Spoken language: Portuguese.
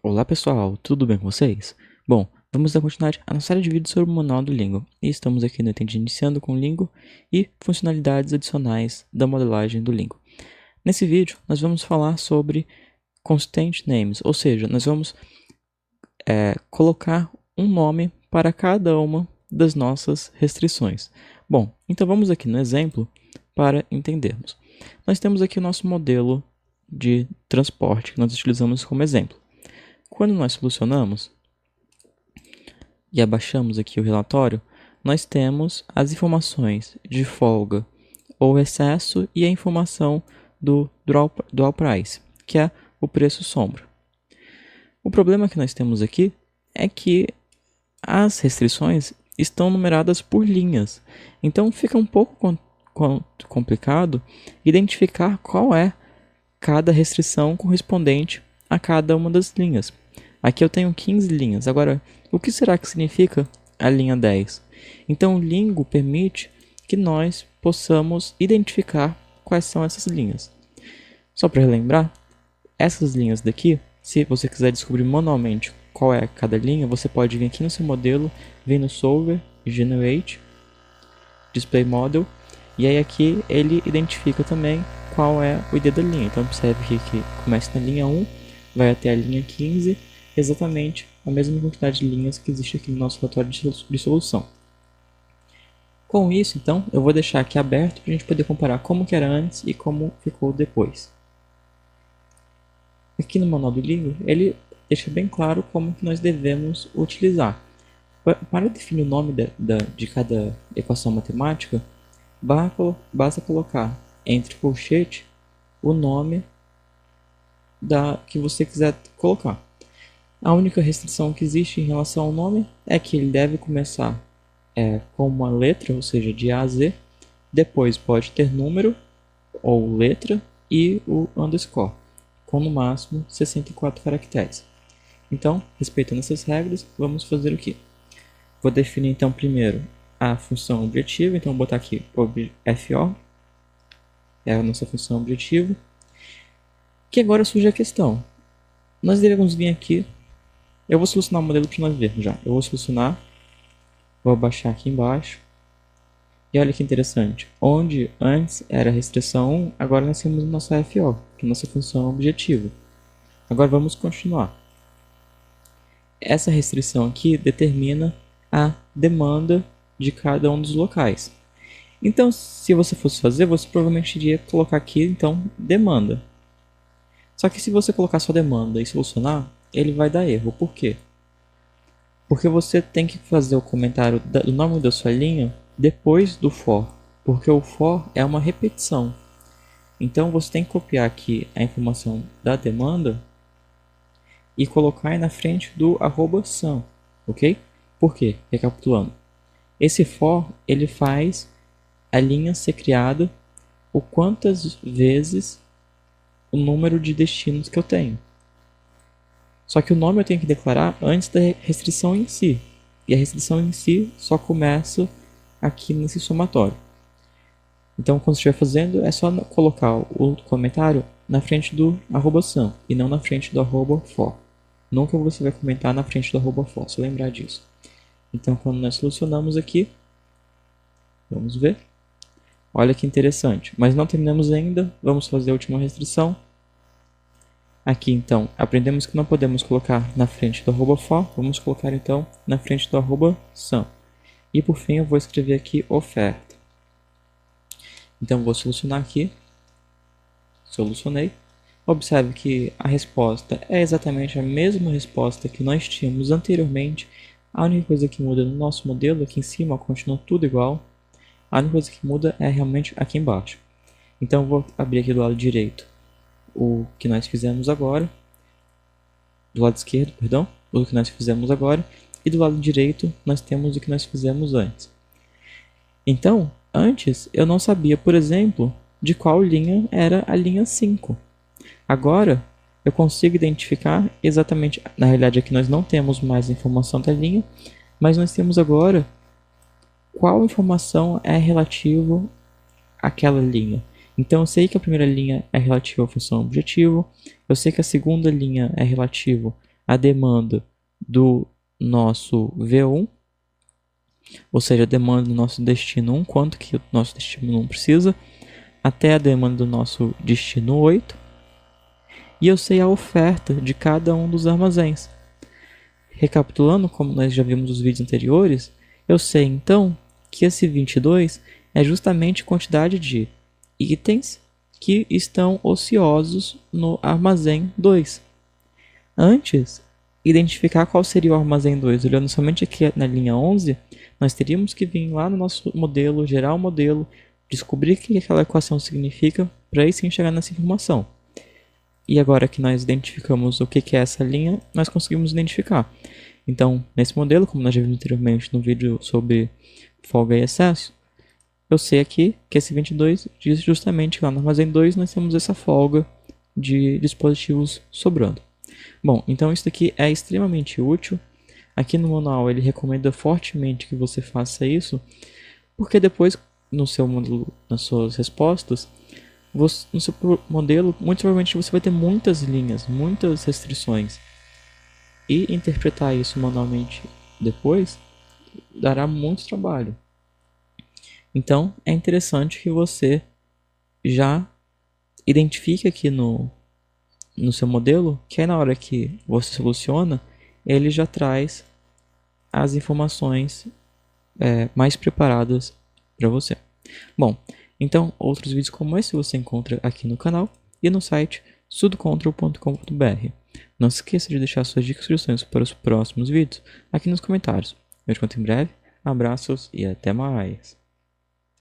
Olá pessoal, tudo bem com vocês? Bom, vamos dar continuidade à nossa série de vídeos sobre o manual do Lingo. E estamos aqui no Entendi Iniciando com o Lingo e funcionalidades adicionais da modelagem do Lingo. Nesse vídeo, nós vamos falar sobre constraint names, ou seja, nós vamos colocar um nome para cada uma das nossas restrições. Bom, então vamos aqui no exemplo para entendermos. Nós temos aqui o nosso modelo de transporte que nós utilizamos como exemplo. Quando nós solucionamos e abaixamos aqui o relatório, nós temos as informações de folga ou excesso e a informação do dual price, que é o preço sombra. O problema que nós temos aqui é que as restrições estão numeradas por linhas, então fica um pouco complicado identificar qual é cada restrição correspondente a cada uma das linhas. Aqui eu tenho 15 linhas. Agora, o que será que significa a linha 10? Então, o Lingo permite que nós possamos identificar quais são essas linhas. Só para relembrar, essas linhas daqui, se você quiser descobrir manualmente qual é cada linha, você pode vir aqui no seu modelo, vir no Solver, Generate, Display Model, e aí aqui ele identifica também qual é o ID da linha. Então, observe que começa na linha 1, vai até a linha 15, exatamente a mesma quantidade de linhas que existe aqui no nosso relatório de solução. Com isso, então, eu vou deixar aqui aberto para a gente poder comparar como que era antes e como ficou depois. Aqui no manual do Lingo, ele deixa bem claro como que nós devemos utilizar. Para definir o nome de cada equação matemática, basta colocar entre colchete o nome que você quiser colocar. A única restrição que existe em relação ao nome é que ele deve começar com uma letra, ou seja, de A a Z. Depois pode ter número ou letra e o underscore, com no máximo 64 caracteres. Então, respeitando essas regras, vamos fazer o quê? Vou definir então primeiro a função objetiva, então vou botar aqui FO, é a nossa função objetivo. Que agora surge a questão. Nós devemos vir aqui. Eu vou solucionar o modelo para nós vermos já. Eu vou solucionar. Vou abaixar aqui embaixo. E olha que interessante. Onde antes era restrição 1, agora nós temos nossa FO, que é a nossa função objetiva. Agora vamos continuar. Essa restrição aqui determina a demanda de cada um dos locais. Então, se você fosse fazer, você provavelmente iria colocar aqui, então, demanda. Só que se você colocar só demanda e solucionar, ele vai dar erro. Por quê? Porque você tem que fazer o comentário do nome da sua linha depois do for, porque o for é uma repetição. Então você tem que copiar aqui a informação da demanda e colocar aí na frente do @sum, ok? Por quê? Recapitulando. Esse for, ele faz a linha ser criada o quantas vezes o número de destinos que eu tenho. Só que o nome eu tenho que declarar antes da restrição em si. E a restrição em si só começa aqui nesse somatório. Então, quando estiver fazendo, é só colocar o comentário na frente do @sum e não na frente do @for. Nunca você vai comentar na frente do @for, se lembrar disso. Então, quando nós solucionamos aqui, vamos ver. Olha que interessante. Mas não terminamos ainda. Vamos fazer a última restrição. Aqui, então, aprendemos que não podemos colocar na frente do @for. Vamos colocar, então, na frente do @sum. E, por fim, eu vou escrever aqui oferta. Então, vou solucionar aqui. Solucionei. Observe que a resposta é exatamente a mesma resposta que nós tínhamos anteriormente. A única coisa que muda no nosso modelo aqui em cima continua tudo igual. A única coisa que muda é realmente aqui embaixo. Então, eu vou abrir aqui do lado direito o que nós fizemos agora. Do lado esquerdo, perdão, o que nós fizemos agora. E do lado direito, nós temos o que nós fizemos antes. Então, antes, eu não sabia, por exemplo, de qual linha era a linha 5. Agora, eu consigo identificar exatamente. Na realidade, aqui nós não temos mais informação da linha, mas nós temos agora qual informação é relativa àquela linha. Então, eu sei que a primeira linha é relativa à função objetivo, eu sei que a segunda linha é relativa a demanda do nosso V1, ou seja, a demanda do nosso destino 1, quanto que o nosso destino 1 precisa, até a demanda do nosso destino 8, e eu sei a oferta de cada um dos armazéns. Recapitulando, como nós já vimos nos vídeos anteriores, eu sei então que esse 22 é justamente a quantidade de itens que estão ociosos no armazém 2. Antes, identificar qual seria o armazém 2, olhando somente aqui na linha 11, nós teríamos que vir lá no nosso modelo, gerar o modelo, descobrir o que aquela equação significa, para aí sim chegar nessa informação. E agora que nós identificamos o que é essa linha, nós conseguimos identificar. Então, nesse modelo, como nós já vimos anteriormente no vídeo sobre folga e excesso, eu sei aqui que esse 22 diz justamente que lá no armazém 2 nós temos essa folga de dispositivos sobrando. Bom, então isso daqui é extremamente útil. Aqui no manual ele recomenda fortemente que você faça isso, porque depois no seu modelo, nas suas respostas, no seu modelo, muito provavelmente você vai ter muitas linhas, muitas restrições. E interpretar isso manualmente depois dará muito trabalho. Então, é interessante que você já identifique aqui no seu modelo, que aí na hora que você soluciona, ele já traz as informações mais preparadas para você. Bom, então outros vídeos como esse você encontra aqui no canal e no site sudocontrol.com.br. Não se esqueça de deixar suas dicas e sugestões para os próximos vídeos aqui nos comentários. Eu te conto em breve, abraços e até mais!